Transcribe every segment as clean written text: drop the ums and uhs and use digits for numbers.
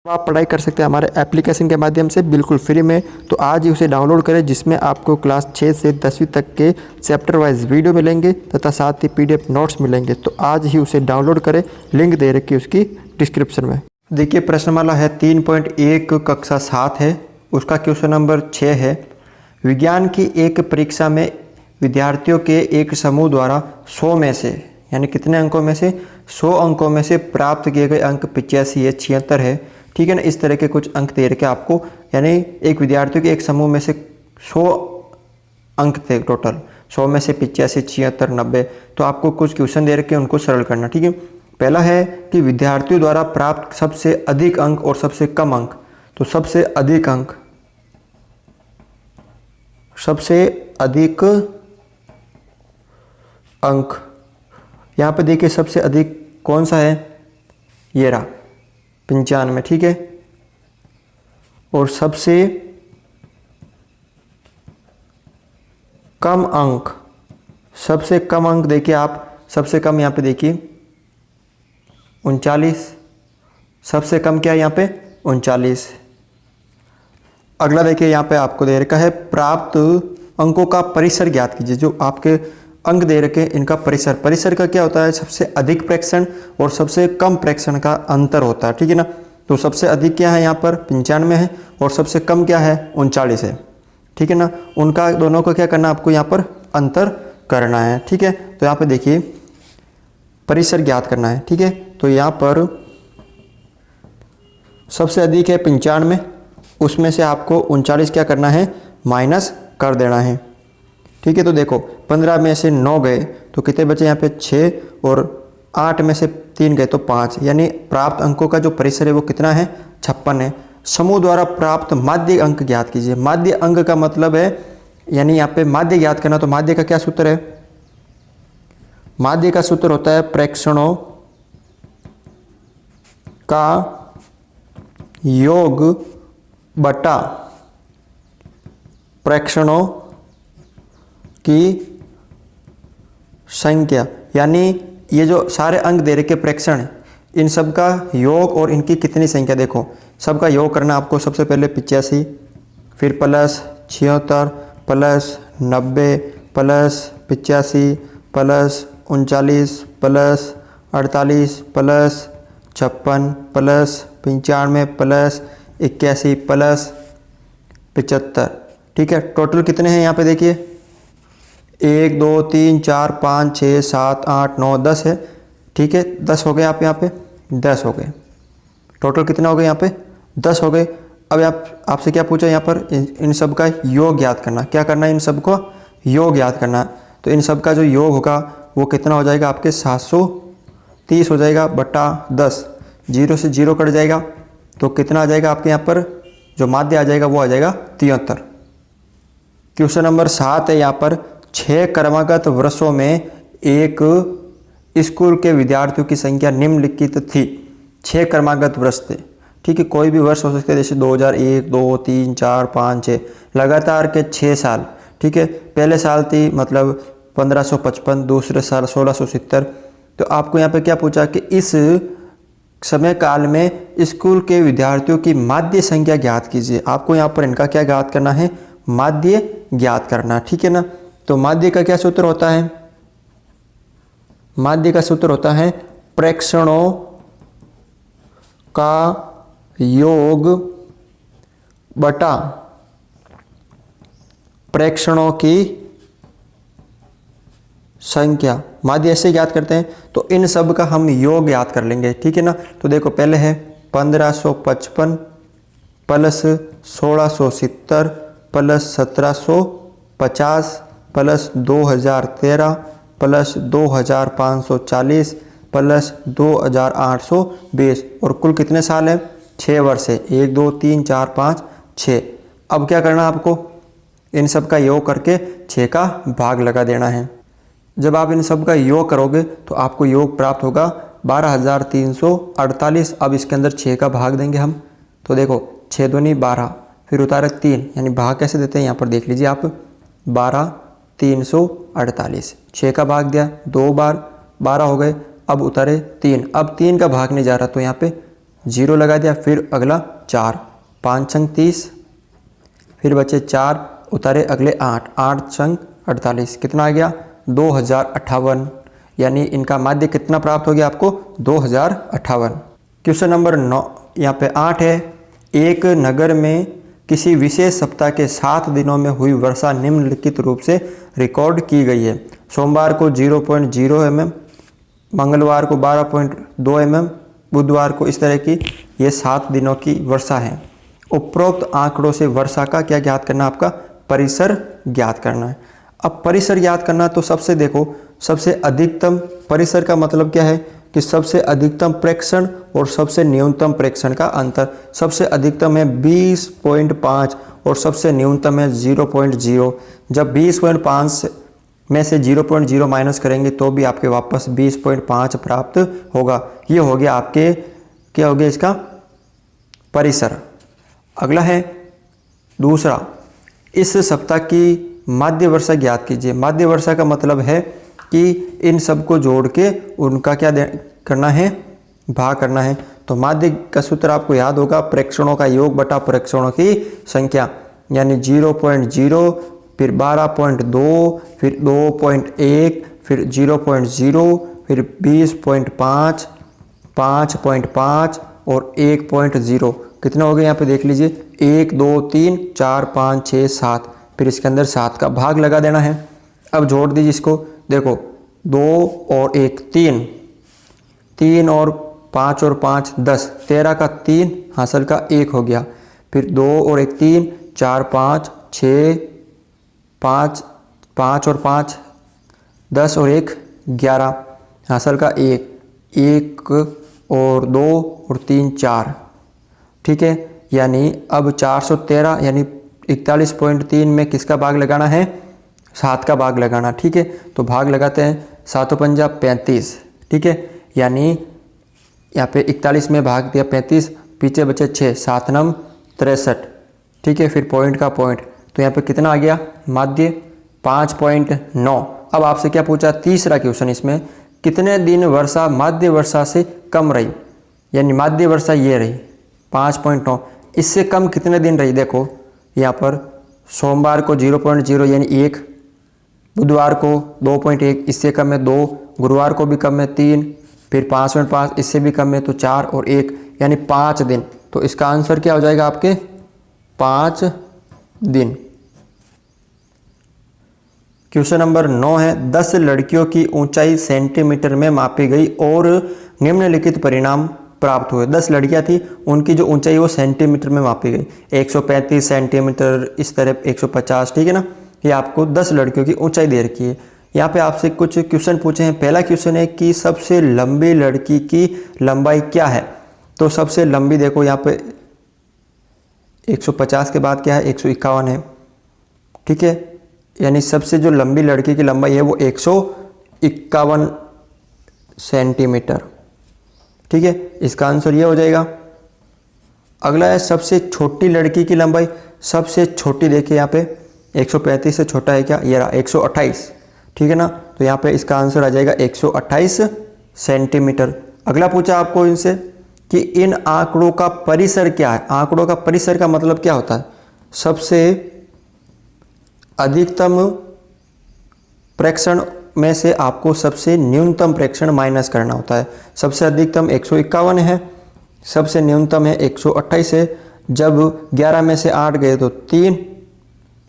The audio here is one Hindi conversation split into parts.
आप पढ़ाई कर सकते हैं हमारे एप्लीकेशन के माध्यम से बिल्कुल फ्री में। तो आज ही उसे डाउनलोड करें, जिसमें आपको क्लास 6 से 10वीं तक के चैप्टर वाइज वीडियो मिलेंगे तथा साथ ही पीडीएफ नोट्स मिलेंगे। तो आज ही उसे डाउनलोड करें, लिंक दे रखी है उसकी डिस्क्रिप्शन में। देखिए प्रश्नमाला है 3.1 कक्षा 7 है, उसका क्वेश्चन नंबर 6 है। विज्ञान की एक परीक्षा में विद्यार्थियों के एक समूह द्वारा 100 में से यानी कितने अंकों में से 100 अंकों में से प्राप्त किए गए अंक 85 है, 76 है। ठीक है ना, इस तरह के कुछ अंक दे रखे आपको, यानी एक विद्यार्थियों के एक समूह में से 100 अंक थे टोटल, 100 में से 85, 76, 90। तो आपको कुछ क्वेश्चन दे रखे हैं, उनको सरल करना। ठीक है, पहला है कि विद्यार्थियों द्वारा प्राप्त सबसे अधिक अंक और सबसे कम अंक। तो सबसे अधिक अंक, सबसे अधिक अंक यहाँ पे देखिए सबसे अधिक कौन सा है, ये रहा 95। ठीक है, और सबसे कम अंक, सबसे कम अंक देखिए आप, सबसे कम यहाँ पे देखिए 39। सबसे कम क्या है यहाँ पे 39। अगला देखिए यहाँ पे आपको दे रखा है प्राप्त अंकों का परिसर ज्ञात कीजिए। जो आपके अंक दे रखे हैं इनका परिसर, परिसर का क्या होता है, सबसे अधिक प्रेक्षण और सबसे कम प्रेक्षण का अंतर होता है। ठीक है ना, तो सबसे अधिक क्या है यहाँ पर 95 है और सबसे कम क्या है 39 है। ठीक है ना, उनका दोनों को क्या करना है, आपको यहाँ पर अंतर करना है। ठीक है, तो यहाँ पे देखिए परिसर ज्ञात करना है। ठीक है, तो यहाँ पर सबसे अधिक है 95, उसमें से आपको 39 क्या करना है, माइनस कर देना है। ठीक है, तो देखो 15 में से 9 गए तो कितने बचे यहाँ पे 6, और 8 में से 3 गए तो 5, यानी प्राप्त अंकों का जो परिसर है वो कितना है 56 है। समूह द्वारा प्राप्त माध्य अंक ज्ञात कीजिए। माध्य अंक का मतलब है, यानी यहाँ पे माध्य ज्ञात करना। तो माध्य का क्या सूत्र है, माध्य का सूत्र होता है प्रेक्षणों का योग बटा प्रेक्षणों की संख्या। यानी ये जो सारे अंक दे रखे प्रेक्षण, इन सब का योग और इनकी कितनी संख्या, देखो सबका योग करना आपको। सबसे पहले 85, फिर plus 76, plus 90, plus 85, plus 39, plus 48, plus 56, plus 95, plus 81, plus 75। ठीक है, टोटल कितने हैं यहाँ पे देखिए 1 2 3 4 5 6 7 8 9 10 है। ठीक है, 10 हो गए आप यहाँ पे, 10 हो गए। टोटल कितना हो गए यहाँ पे 10 हो गए। अब आपसे क्या पूछा यहाँ पर, इन सब का योग ज्ञात करना। क्या करना है, इन सब को योग ज्ञात करना। तो इन सब का जो योग होगा वो कितना हो जाएगा आपके 730 हो जाएगा बटा 10। 0 से 0 कट जाएगा तो कितना आ जाएगा आपके यहाँ पर, जो माध्य आ जाएगा वो आ जाएगा 73। क्वेश्चन नंबर 7 है यहाँ पर, 6 क्रमागत वर्षों में एक स्कूल के विद्यार्थियों की संख्या निम्नलिखित थी। 6 क्रमागत वर्ष थे। ठीक है, कोई भी वर्ष हो सकते हैं, जैसे 2001 2 3 4 5 6, लगातार के 6 साल। ठीक है, पहले साल थी मतलब 1555, दूसरे साल 1670। तो आपको यहाँ पे क्या पूछा कि इस समय काल में स्कूल के विद्यार्थियों की माध्य संख्या ज्ञात कीजिए। आपको यहाँ पर इनका क्या ज्ञात करना है, माध्य ज्ञात करना। ठीक है ना, तो माध्य का क्या सूत्र होता है, माध्य का सूत्र होता है प्रेक्षणों का योग बटा प्रेक्षणों की संख्या। माध्य ऐसे ज्ञात करते हैं, तो इन सब का हम योग ज्ञात कर लेंगे। ठीक है ना, तो देखो पहले है 1555 plus 1670 plus 1750 plus 2013 plus 2540 plus 2820, और कुल कितने साल है 6 वर्ष है। 1 2 3 4 5 6। अब क्या करना आपको, इन सब का योग करके 6 का भाग लगा देना है। जब आप इन सब का योग करोगे तो आपको योग प्राप्त होगा 12348। अब इसके अंदर 6 का भाग देंगे हम। तो देखो 6 दूनी 12, फिर उतारे 3, यानी भाग कैसे देते हैं यहाँ पर देख लीजिए आप, 12 348। 6 का भाग दिया 2 बार, 12 हो गए। अब उतारे 3, अब 3 का भाग नहीं जा रहा तो यहाँ पे 0 लगा दिया, फिर अगला 4, 5 छंग 30, फिर बचे 4, उतारे अगले 8, 8 छंग 48, कितना आ गया 2058। यानी इनका माध्य कितना प्राप्त हो गया आपको 2058। क्वेश्चन नंबर 9 यहाँ पे 8 है, एक नगर में किसी विशेष सप्ताह के 7 दिनों में हुई वर्षा निम्नलिखित रूप से रिकॉर्ड की गई है। सोमवार को 0.0 mm, मंगलवार को 12.2 mm, बुधवार को, इस तरह की ये 7 दिनों की वर्षा है। उपरोक्त आंकड़ों से वर्षा का क्या ज्ञात करना, आपका परिसर ज्ञात करना है। अब परिसर ज्ञात करना तो सबसे देखो, सबसे अधिकतम परिसर का मतलब क्या है कि सबसे अधिकतम प्रेक्षण और सबसे न्यूनतम प्रेक्षण का अंतर। सबसे अधिकतम है 20.5 और सबसे न्यूनतम है 0.0। जब 20.5 में से 0.0 माइनस करेंगे तो भी आपके वापस 20.5 प्राप्त होगा। ये हो गया आपके, क्या हो गया इसका परिसर। अगला है दूसरा, इस सप्ताह की माध्य वर्षा ज्ञात कीजिए। माध्य वर्षा का मतलब है कि इन सब को जोड़ के उनका क्या करना है, भाग करना है। तो माध्य का सूत्र आपको याद होगा, प्रेक्षणों का योग बटा प्रेक्षणों की संख्या, यानी 0.0, फिर 12.2, फिर 2.1, फिर 0.0, फिर 20.5, 5.5 और 1.0। कितना हो गया यहाँ पे देख लीजिए, 1 2 3 4 5 6 7, फिर इसके अंदर 7 का भाग लगा देना है। अब जोड़ दीजिए इसको, देखो 2 और 1 3, 3 और 5 और 5 10, 13 का 3 हासिल का 1 हो गया, फिर 2 और 1 3, 4 5 6, 5 5 और 5 10 और 1 11, हासिल का 1, 1 और 2 और 3 4, ठीक है। यानी अब 413 यानी 41.3 में किसका भाग लगाना है, 7 का भाग लगाना, ठीक है। तो भाग लगाते हैं, 7 पंजा 35, ठीक है। यानी यहाँ पे 41 में भाग दिया 35, पीछे बचे 6, 7 नम 63, ठीक है। फिर पॉइंट का पॉइंट, तो यहाँ पे कितना आ गया माध्य 5.9। अब आपसे क्या पूछा, तीसरा क्वेश्चन इसमें, कितने दिन वर्षा माध्य वर्षा से कम रही, यानी माध्य वर्षा ये रही 5.9, इससे कम कितने दिन रही। देखो यहाँ पर सोमवार को 0.0 यानी 1, बुधवार को 2.1, इससे कम है 2, गुरुवार को भी कम है 3, फिर 5.5, इससे भी कम है तो 4 और 1, यानी 5 दिन। तो इसका आंसर क्या हो जाएगा आपके 5 दिन। क्वेश्चन नंबर 9 है, 10 लड़कियों की ऊंचाई सेंटीमीटर में मापी गई और निम्नलिखित परिणाम प्राप्त हुए। 10 लड़कियां थी, उनकी जो ऊंचाई वो सेंटीमीटर में मापी गई, 135 सेंटीमीटर, इस तरह 150, ठीक है ना। ये आपको 10 लड़कियों की ऊंचाई दे रखी है। यहाँ पे आपसे कुछ क्वेश्चन पूछे हैं। पहला क्वेश्चन है कि सबसे लंबी लड़की की लंबाई क्या है। तो सबसे लंबी देखो यहाँ पे 150 के बाद क्या है 151 है, ठीक है। यानी सबसे जो लंबी लड़की की लंबाई है वो 151 सेंटीमीटर, ठीक है। इसका आंसर ये हो जाएगा। अगला है सबसे छोटी लड़की की लंबाई। सबसे छोटी देखिए यहाँ पे 135 से छोटा है क्या, ये रहा 128, ठीक है ना। तो यहाँ पे इसका आंसर आ जाएगा 128 सेंटीमीटर। अगला पूछा आपको इनसे कि इन आंकड़ों का परिसर क्या है। आंकड़ों का परिसर का मतलब क्या होता है, सबसे अधिकतम प्रेक्षण में से आपको सबसे न्यूनतम प्रेक्षण माइनस करना होता है। सबसे अधिकतम 151 है, सबसे न्यूनतम है 128 है। जब 11 में से 8 गए तो 3,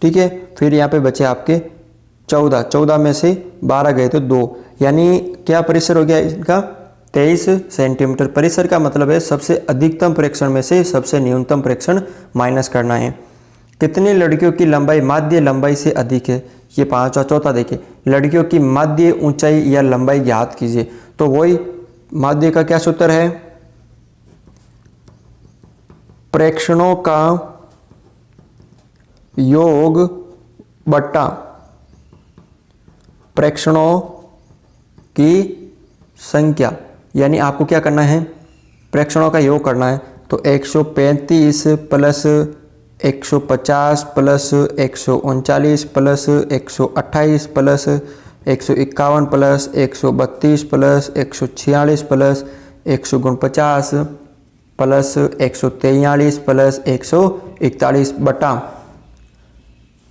ठीक है। फिर यहाँ पे बचे आपके 14, 14 में से 12 गए तो 2, यानी क्या परिसर हो गया इनका 23 सेंटीमीटर। परिसर का मतलब है सबसे अधिकतम प्रेक्षण में से सबसे न्यूनतम प्रेक्षण माइनस करना है। कितनी लड़कियों की लंबाई माध्य लंबाई से अधिक है, ये 5 और चौथा देखिए, लड़कियों की माध्य ऊंचाई या लंबाई ज्ञात कीजिए। तो वही माध्य का क्या सूत्र है, प्रेक्षणों का योग बटा प्रेक्षणों की संख्या। यानी आपको क्या करना है, प्रेक्षणों का योग करना है। तो 135 plus 150 plus 139 plus 128 plus 151 plus 132 plus 146 plus 149 plus 143 plus 141 बटा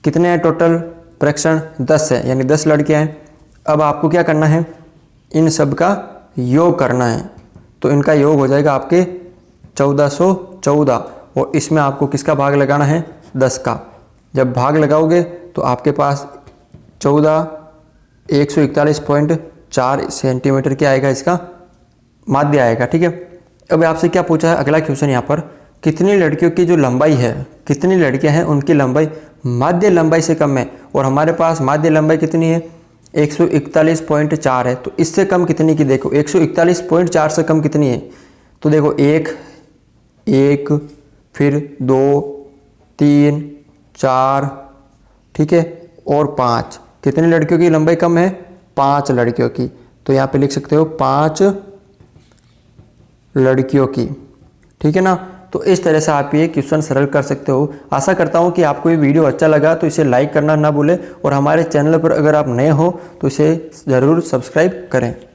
कितने हैं टोटल फ्रैक्शन 10 है, यानी 10 लड़कियां हैं। अब आपको क्या करना है, इन सब का योग करना है। तो इनका योग हो जाएगा आपके 1414 और इसमें आपको किसका भाग लगाना है 10 का। जब भाग लगाओगे तो आपके पास 141.4 सेंटीमीटर क्या आएगा, इसका माध्य आएगा। ठीक है, अब आपसे क्या पूछा है अगला क्वेश्चन यहाँ पर, कितनी लड़कियों की जो लंबाई है, कितनी लड़कियां हैं उनकी लंबाई माध्य लंबाई से कम है, और हमारे पास माध्य लंबाई कितनी है 141.4 है। तो इससे कम कितनी की देखो, 141.4 से कम कितनी है, तो देखो 1 फिर 2 3 4 ठीक है और 5। कितनी लड़कियों की लंबाई कम है 5 लड़कियों की। तो यहाँ पे लिख सकते हो 5 लड़कियों की। ठीक है ना, तो इस तरह से आप ये क्वेश्चन सरल कर सकते हो। आशा करता हूँ कि आपको ये वीडियो अच्छा लगा, तो इसे लाइक करना ना भूलें और हमारे चैनल पर अगर आप नए हो तो इसे ज़रूर सब्सक्राइब करें।